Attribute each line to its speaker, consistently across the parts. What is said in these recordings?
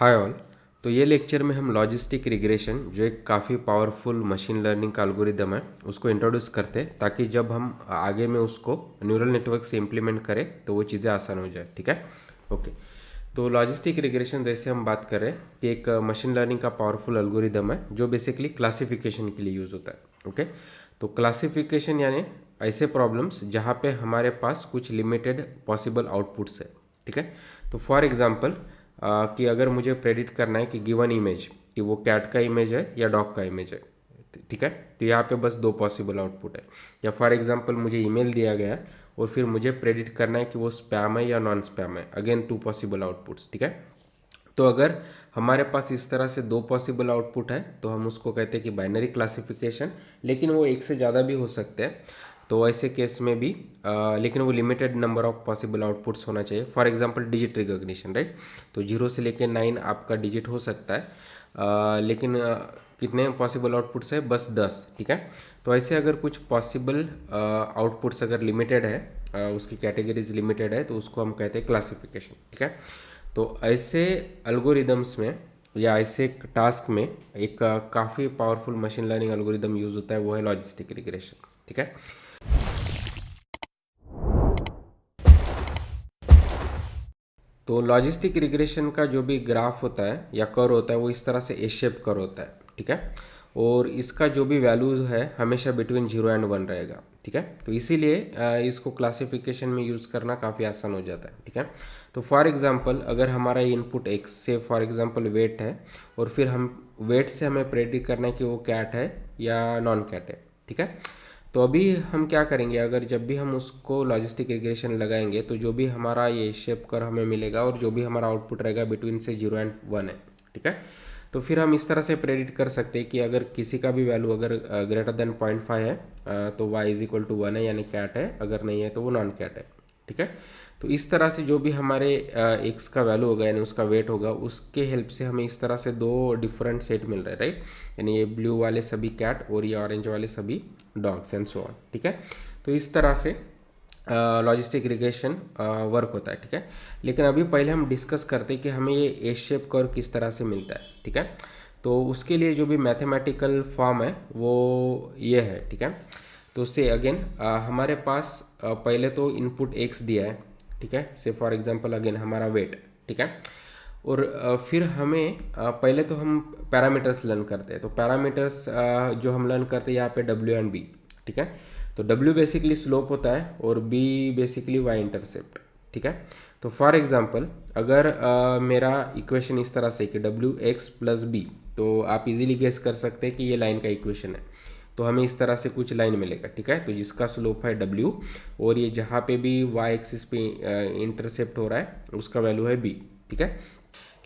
Speaker 1: Hi all. तो ये lecture में हम लॉजिस्टिक रिग्रेशन जो एक काफ़ी पावरफुल मशीन लर्निंग का एल्गोरिदम है उसको इंट्रोड्यूस करते हैं, ताकि जब हम आगे में उसको न्यूरल नेटवर्क से इम्प्लीमेंट करें तो वो चीज़ें आसान हो जाए। ठीक है, ओके। तो लॉजिस्टिक रिग्रेशन जैसे हम बात करें कि एक मशीन लर्निंग का पावरफुल एल्गोरिदम है जो बेसिकली क्लासिफिकेशन के लिए यूज़ होता है। ओके, तो क्लासिफिकेशन यानी ऐसे प्रॉब्लम्स जहाँ पे हमारे पास कुछ लिमिटेड पॉसिबल आउटपुट्स है। ठीक है, तो फॉर एग्जांपल कि अगर मुझे प्रेडिक्ट करना है कि गिवन इमेज कि वो कैट का इमेज है या डॉग का इमेज है, ठीक है, तो यहाँ पे बस दो पॉसिबल आउटपुट है। या फॉर एग्जांपल मुझे ईमेल दिया गया है और फिर मुझे प्रेडिक्ट करना है कि वो स्पैम है या नॉन स्पैम है, अगेन टू पॉसिबल आउटपुट्स। ठीक है, तो अगर हमारे पास इस तरह से दो पॉसिबल आउटपुट है तो हम उसको कहते हैं कि बाइनरी क्लासिफिकेशन, लेकिन वो एक से ज़्यादा भी हो सकते हैं। तो ऐसे केस में भी लेकिन वो limited number of possible outputs होना चाहिए। For example digit recognition, right, तो 0 से लेकर 9 आपका डिजिट हो सकता है, लेकिन कितने पॉसिबल आउटपुट्स है, बस 10। ठीक है, तो ऐसे अगर कुछ पॉसिबल आउटपुट्स अगर लिमिटेड है, उसकी कैटेगरीज लिमिटेड है, तो उसको हम कहते हैं क्लासिफिकेशन। ठीक है, तो ऐसे एल्गोरिदम्स में या ऐसे टास्क में एक काफ़ी powerful machine learning algorithm use होता है, वो है लॉजिस्टिक रिग्रेशन। ठीक है, तो लॉजिस्टिक रिग्रेशन का जो भी ग्राफ होता है या कर्व होता है वो इस तरह से ए शेप कर्व होता है। ठीक है, और इसका जो भी वैल्यू है हमेशा बिटवीन 0 एंड 1 रहेगा। ठीक है, तो इसीलिए इसको क्लासिफिकेशन में यूज़ करना काफ़ी आसान हो जाता है। ठीक है, तो फॉर एग्जांपल अगर हमारा इनपुट एक्स से फॉर एग्जांपल वेट है, और फिर हम वेट से हमें प्रेडिक्ट करना है कि वो कैट है या नॉन कैट है। ठीक है, तो अभी हम क्या करेंगे, अगर जब भी हम उसको लॉजिस्टिक रिग्रेशन लगाएंगे तो जो भी हमारा ये शेप कर हमें मिलेगा और जो भी हमारा आउटपुट रहेगा बिटवीन से 0 एंड 1 है। ठीक है, तो फिर हम इस तरह से प्रेडिक्ट कर सकते हैं कि अगर किसी का भी वैल्यू अगर ग्रेटर देन 0.5 है तो y इज इक्वल टू 1 है, यानी कैट है, अगर नहीं है तो वो नॉन कैट है। ठीक है, तो इस तरह से जो भी हमारे एक्स का वैल्यू होगा यानी उसका वेट होगा, उसके हेल्प से हमें इस तरह से दो डिफरेंट सेट मिल रहे हैं, राइट, यानी ये ब्लू वाले सभी कैट और ये ऑरेंज वाले सभी डॉग्स एंड सो ऑन। ठीक है, तो इस तरह से लॉजिस्टिक रिग्रेशन वर्क होता है। ठीक है, लेकिन अभी पहले हम डिस्कस करते हैं कि हमें ये ए शेप कर्व किस तरह से मिलता है। ठीक है, तो उसके लिए जो भी मैथमेटिकल फॉर्म है वो ये है। ठीक है, तो से अगेन हमारे पास पहले तो इनपुट एक्स दिया है। ठीक है, से फॉर एग्जांपल अगेन हमारा वेट। ठीक है, और फिर हमें पहले तो हम पैरामीटर्स लर्न करते हैं। तो पैरामीटर्स जो हम लर्न करते हैं यहाँ पे डब्ल्यू एंड बी। ठीक है, तो डब्ल्यू बेसिकली स्लोप होता है और बी बेसिकली वाई इंटरसेप्ट। ठीक है, तो फॉर एग्जांपल अगर मेरा इक्वेशन इस तरह से कि डब्ल्यू एक्स प्लस बी, तो आप इजीली गेस कर सकते हैं कि ये लाइन का इक्वेशन है। तो हमें इस तरह से कुछ लाइन मिलेगा। ठीक है, तो जिसका स्लोप है w और ये जहाँ पे भी y एक्सिस पे इंटरसेप्ट हो रहा है उसका वैल्यू है b। ठीक है,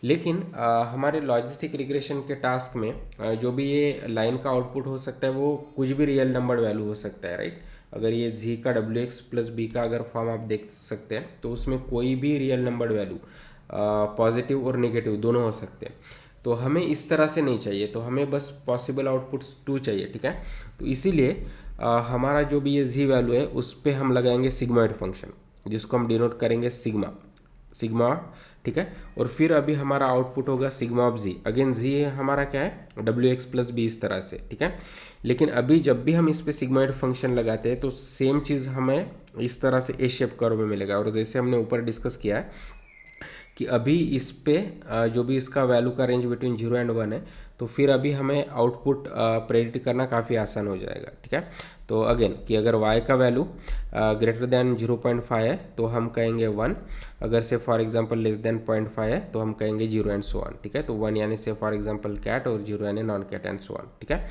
Speaker 1: लेकिन हमारे लॉजिस्टिक रिग्रेशन के टास्क में जो भी ये लाइन का आउटपुट हो सकता है वो कुछ भी रियल नंबर वैल्यू हो सकता है, राइट। अगर ये z का डब्ल्यू एक्स प्लस बी का अगर फॉर्म आप देख सकते हैं तो उसमें कोई भी रियल नंबर वैल्यू पॉजिटिव और नेगेटिव दोनों हो सकते हैं। तो हमें इस तरह से नहीं चाहिए, तो हमें बस पॉसिबल आउटपुट्स 2 चाहिए। ठीक है, तो इसीलिए हमारा जो भी ये z वैल्यू है उस पर हम लगाएंगे सिग्मॉइड फंक्शन, जिसको हम डिनोट करेंगे सिग्मा सिग्मा। ठीक है, और फिर अभी हमारा आउटपुट होगा सिग्मा ऑफ जी। अगेन जी हमारा क्या है, डब्ल्यू एक्स प्लस बी इस तरह से। ठीक है, लेकिन अभी जब भी हम इस पे सिग्मॉइड फंक्शन लगाते हैं तो सेम चीज़ हमें इस तरह से ए शेप कर्व में मिलेगा। और जैसे हमने ऊपर डिस्कस किया है कि अभी इस पे जो भी इसका वैल्यू का रेंज बिटवीन 0 एंड 1 है, तो फिर अभी हमें आउटपुट प्रेडिक्ट करना काफ़ी आसान हो जाएगा। ठीक है, तो अगेन कि अगर y का वैल्यू ग्रेटर देन 0.5 है तो हम कहेंगे 1, अगर से फॉर एग्जांपल लेस देन 0.5 है तो हम कहेंगे 0 एंड सो ऑन। ठीक है, तो 1 यानी से फॉर एग्जांपल कैट और 0 यानी non cat and so on. ठीक है,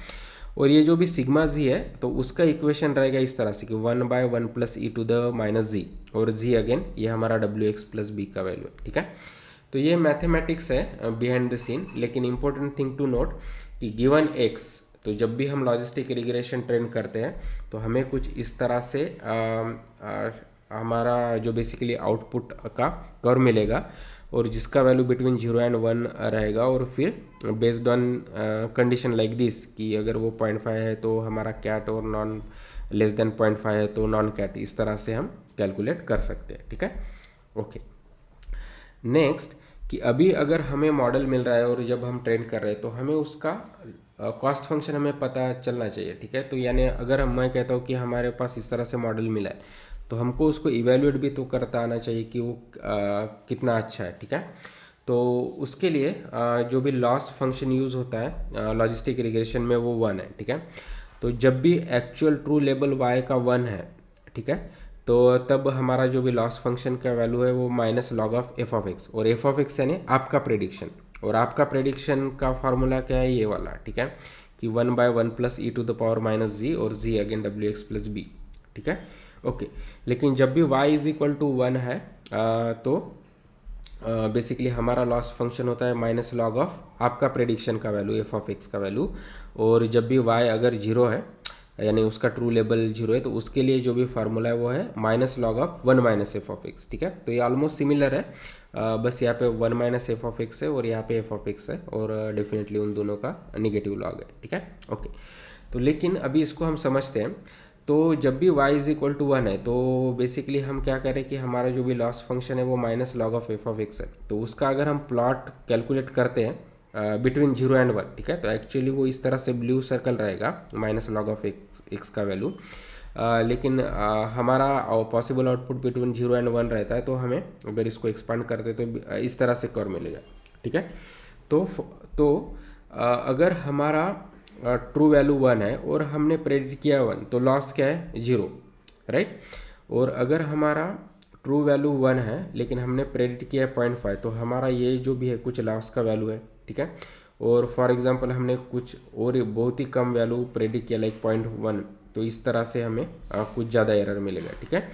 Speaker 1: और ये जो भी सिग्मा जी है तो उसका इक्वेशन रहेगा इस तरह से कि 1/1 plus e to the minus z, और जी अगेन ये हमारा डब्ल्यू एक्स प्लस बी का वैल्यू है। ठीक है, तो ये मैथमेटिक्स है बिहाइंड द सीन, लेकिन इंपॉर्टेंट थिंग टू नोट कि गिवन एक्स, तो जब भी हम लॉजिस्टिक रिग्रेशन ट्रेन करते हैं तो हमें कुछ इस तरह से हमारा जो बेसिकली आउटपुट का कर्व मिलेगा और जिसका वैल्यू बिटवीन 0 एंड 1 रहेगा, और फिर based on condition like this कि अगर वो 0.5 है तो हमारा कैट और नॉन लेस देन 0.5 है तो नॉन कैट, इस तरह से हम कैलकुलेट कर सकते हैं। ठीक है, ओके। नेक्स्ट कि अभी अगर हमें मॉडल मिल रहा है और जब हम ट्रेन कर रहे हैं तो हमें उसका कॉस्ट फंक्शन हमें पता चलना चाहिए, ठीक है। तो यानी अगर मैं कहता हूँ कि हमारे पास इस तरह से मॉडल मिला है तो हमको उसको इवेल्युएट भी तो करता आना चाहिए कि वो कितना अच्छा है, ठीक है। तो उसके लिए जो भी लॉस फंक्शन यूज़ होता है लॉजिस्टिक रिग्रेशन में वो 1 है, ठीक है। तो जब भी एक्चुअल ट्रू लेबल y का 1 है, ठीक है, तो तब हमारा जो भी लॉस फंक्शन का वैल्यू है वो minus log of f of x, और एफ ऑफ एक्स यानी आपका प्रेडिक्शन, और आपका प्रेडिक्शन का फार्मूला क्या है, ये वाला, ठीक है, कि 1/1 plus e to the power minus z, और जी अगेन डब्ल्यू एक्स प्लस बी, ठीक है, ओके। लेकिन जब भी y इज इक्वल टू 1 है तो बेसिकली हमारा लॉस फंक्शन होता है माइनस लॉग ऑफ आपका प्रेडिक्शन का वैल्यू एफ ऑफ एक्स का वैल्यू, और जब भी y अगर जीरो है यानी उसका ट्रू लेवल जीरो है तो उसके लिए जो भी फार्मूला है वो है minus log of 1 minus f of x, ठीक है। तो ये ऑलमोस्ट सिमिलर है, बस यहाँ पे 1 माइनस एफ ऑफ एक्स है और यहाँ पे एफ ऑफ एक्स है, और डेफिनेटली उन दोनों का निगेटिव लॉग है, ठीक है, ओके। तो लेकिन अभी इसको हम समझते हैं। तो जब भी y इज इक्वल टू 1 है तो बेसिकली हम क्या करें कि हमारा जो भी लॉस फंक्शन है वो minus log of f of x है, तो उसका अगर हम प्लॉट कैलकुलेट करते हैं बिटवीन 0 एंड 1, ठीक है, तो एक्चुअली वो इस तरह से ब्लू सर्कल रहेगा माइनस लॉग ऑफ एक्स का वैल्यू, लेकिन हमारा पॉसिबल आउटपुट बिटवीन 0 एंड 1 रहता है, तो हमें अगर इसको एक्सपांड करते तो इस तरह से कर्व मिलेगा, ठीक है। तो अगर हमारा ट्रू वैल्यू 1 है और हमने प्रेडिक्ट किया 1 तो लॉस क्या है 0, राइट। और अगर हमारा ट्रू वैल्यू 1 है लेकिन हमने प्रेडिक्ट किया 0.5 तो हमारा ये जो भी है कुछ लॉस का वैल्यू है, ठीक है। और फॉर एग्जांपल हमने कुछ और बहुत ही कम वैल्यू प्रेडिक्ट किया लाइक 0.1, तो इस तरह से हमें कुछ ज़्यादा एरर मिलेगा, ठीक है।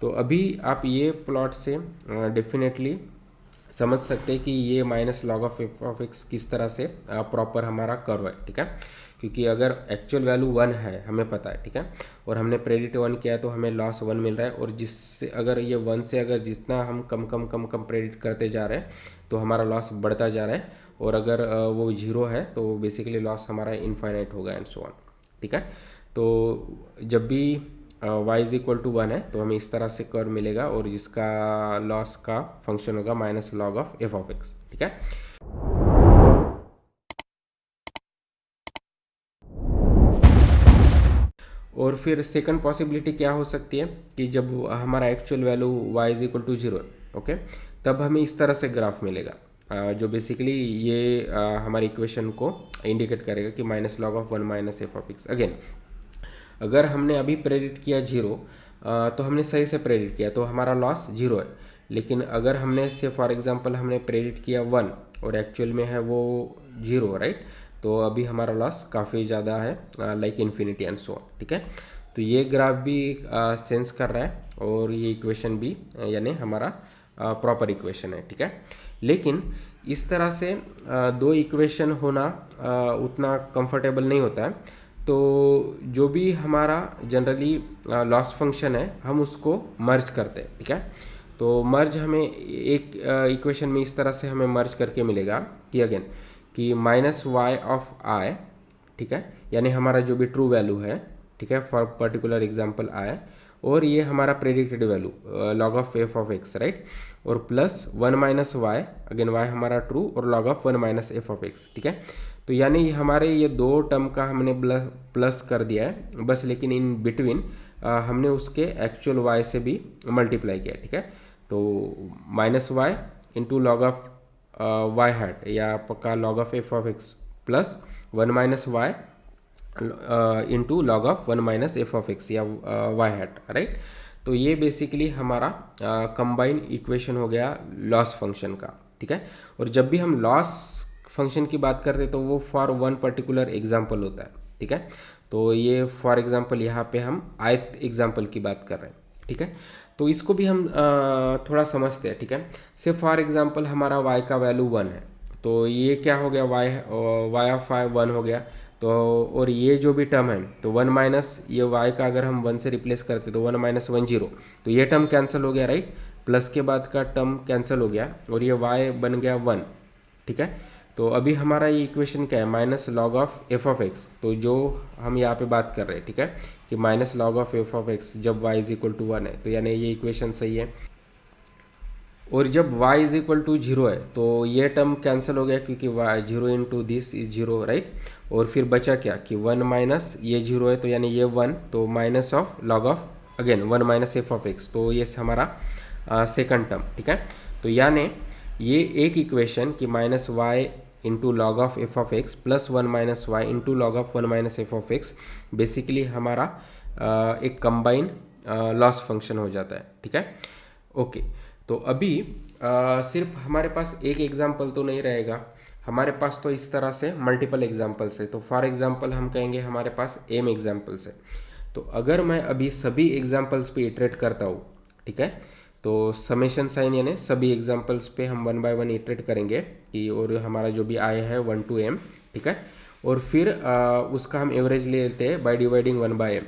Speaker 1: तो अभी आप ये प्लॉट से डेफिनेटली समझ सकते हैं कि ये minus log of f of x किस तरह से प्रॉपर हमारा कर्व है, ठीक है। क्योंकि अगर एक्चुअल वैल्यू 1 है हमें पता है, ठीक है, और हमने प्रेडिक्ट 1 किया है तो हमें लॉस 1 मिल रहा है, और जिससे अगर ये 1 से अगर जितना हम कम कम कम कम प्रेडिक्ट करते जा रहे हैं तो हमारा लॉस बढ़ता जा रहा है, और अगर वो 0 है तो बेसिकली लॉस हमारा इनफाइनाइट होगा एंड सो ऑन, ठीक है। तो जब भी y इज इक्वल टू 1 है तो हमें इस तरह से कर्व मिलेगा, और जिसका लॉस का फंक्शन होगा minus log of f of x, ठीक है। और फिर सेकंड पॉसिबिलिटी क्या हो सकती है कि जब हमारा actual value y is equal to 0 है, ओके, तब हमें इस तरह से ग्राफ मिलेगा जो बेसिकली ये हमारी इक्वेशन को इंडिकेट करेगा कि minus log of 1 minus f of x. Again अगर हमने अभी प्रेडिक्ट किया 0 तो हमने सही से प्रेडिक्ट किया तो हमारा लॉस 0 है, लेकिन अगर हमने से फॉर एग्जांपल हमने प्रेडिक्ट किया 1 और एक्चुअल में है वो 0, राइट, तो अभी हमारा लॉस काफ़ी ज़्यादा है लाइक इन्फिनिटी एंड सो, ठीक है। तो ये ग्राफ भी सेंस कर रहा है और ये इक्वेशन भी यानी हमारा प्रॉपर इक्वेशन है, ठीक है। लेकिन इस तरह से दो इक्वेशन होना उतना कंफर्टेबल नहीं होता है, तो जो भी हमारा जनरली लॉस फंक्शन है हम उसको मर्ज करते हैं, ठीक है। तो मर्ज हमें एक इक्वेशन में इस तरह से हमें मर्ज करके मिलेगा कि अगेन कि माइनस वाई ऑफ आई, ठीक है, यानी हमारा जो भी ट्रू वैल्यू है, ठीक है, फॉर पर्टिकुलर एग्जांपल आई, और ये हमारा predicted value log of f of x, right, और plus 1 minus y, again y हमारा ट्रू और log of 1 minus f of x, ठीक है। तो यानी हमारे ये दो टर्म का हमने प्लस कर दिया है बस, लेकिन इन बिटवीन हमने उसके एक्चुअल वाई से भी मल्टीप्लाई किया, ठीक है। तो minus y into log of y hat या पक्का log of f of x plus 1 minus y into log of 1 minus f of x या वाई हैट, राइट। तो ये बेसिकली हमारा कंबाइन इक्वेशन हो गया लॉस फंक्शन का, ठीक है। और जब भी हम लॉस फंक्शन की बात करते हैं तो वो फॉर वन पर्टिकुलर एग्जाम्पल होता है, ठीक है। तो ये फॉर एग्जाम्पल यहाँ पे हम ith एग्जाम्पल की बात कर रहे हैं, ठीक है। तो इसको भी हम थोड़ा समझते हैं, ठीक है। से फॉर एग्जाम्पल हमारा y का वैल्यू 1 है, तो ये क्या हो गया y ऑफ y 1 हो गया, तो और ये जो भी टर्म है तो 1 माइनस ये y का अगर हम 1 से रिप्लेस करते तो 1 माइनस 1 0, तो ये टर्म कैंसिल हो गया, राइट, प्लस के बाद का टर्म कैंसिल हो गया और ये y बन गया 1, ठीक है। तो अभी हमारा ये इक्वेशन क्या है minus log of f of x, तो जो हम यहाँ पे बात कर रहे हैं, ठीक है, कि minus log of f of x जब y इज इक्वल टू 1 है, तो यानी ये इक्वेशन सही है। और जब y is equal to zero है तो ये टर्म कैंसिल हो गया क्योंकि y zero into this is zero, right. और फिर बचा क्या कि वन माइनस ये जीरो है तो यानी ये वन, तो minus of log of again one minus f of x, तो ये हमारा सेकंड टर्म, ठीक है। तो यानी ये एक इक्वेशन कि minus y into log of f of x plus one minus y into log of one minus f of x basically हमारा एक कंबाइन लॉस फंक्शन हो जाता है, ठीक है। ओके, तो अभी सिर्फ हमारे पास एक एग्जाम्पल तो नहीं रहेगा, हमारे पास तो इस तरह से मल्टीपल एग्जाम्पल्स है। तो फॉर एग्जाम्पल हम कहेंगे हमारे पास एम एग्जाम्पल्स है। तो अगर मैं अभी सभी एग्जाम्पल्स पे इटरेट करता हूँ, ठीक है, तो समेशन साइन यानी सभी एग्जाम्पल्स पे हम वन बाय वन इटरेट करेंगे कि और हमारा जो भी आया है वन टू एम, ठीक है। और फिर उसका हम एवरेज ले लेते हैं by dividing one by m.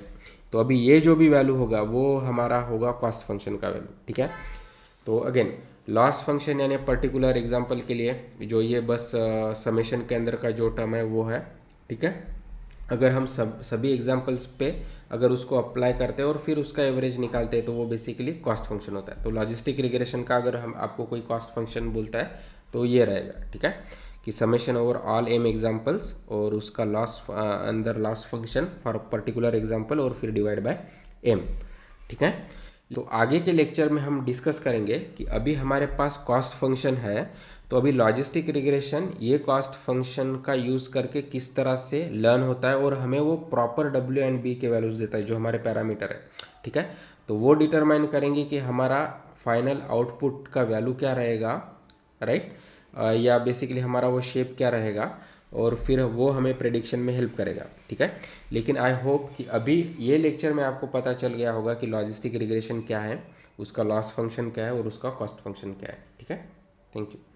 Speaker 1: तो अभी ये जो भी वैल्यू होगा वो हमारा होगा कॉस्ट फंक्शन का वैल्यू, ठीक है। तो अगेन लॉस फंक्शन यानी पर्टिकुलर एग्जांपल के लिए जो ये बस समेशन के अंदर का जो टर्म है वो है, ठीक है। अगर हम सभी एग्जांपल्स पे अगर उसको अप्लाई करते हैं और फिर उसका एवरेज निकालते हैं तो वो बेसिकली कॉस्ट फंक्शन होता है। तो लॉजिस्टिक रिग्रेशन का अगर हम आपको कोई कॉस्ट फंक्शन बोलता है तो ये रहेगा, ठीक है, कि summation over all m examples और उसका लॉस अंदर loss function for particular example और फिर डिवाइड बाय एम, ठीक है। तो आगे के लेक्चर में हम डिस्कस करेंगे कि अभी हमारे पास कॉस्ट फंक्शन है, तो अभी लॉजिस्टिक रिग्रेशन ये कॉस्ट फंक्शन का यूज़ करके किस तरह से लर्न होता है और हमें वो प्रॉपर डब्ल्यू एंड बी के वैल्यूज़ देता है जो हमारे पैरामीटर है, ठीक है। तो वो डिटरमाइन करेंगे कि हमारा फाइनल आउटपुट का वैल्यू क्या रहेगा, राइट, या बेसिकली हमारा वो शेप क्या रहेगा, और फिर वो हमें प्रेडिक्शन में हेल्प करेगा, ठीक है। लेकिन आई होप कि अभी ये लेक्चर में आपको पता चल गया होगा कि लॉजिस्टिक रिग्रेशन क्या है, उसका लॉस फंक्शन क्या है और उसका कॉस्ट फंक्शन क्या है, ठीक है। Thank you.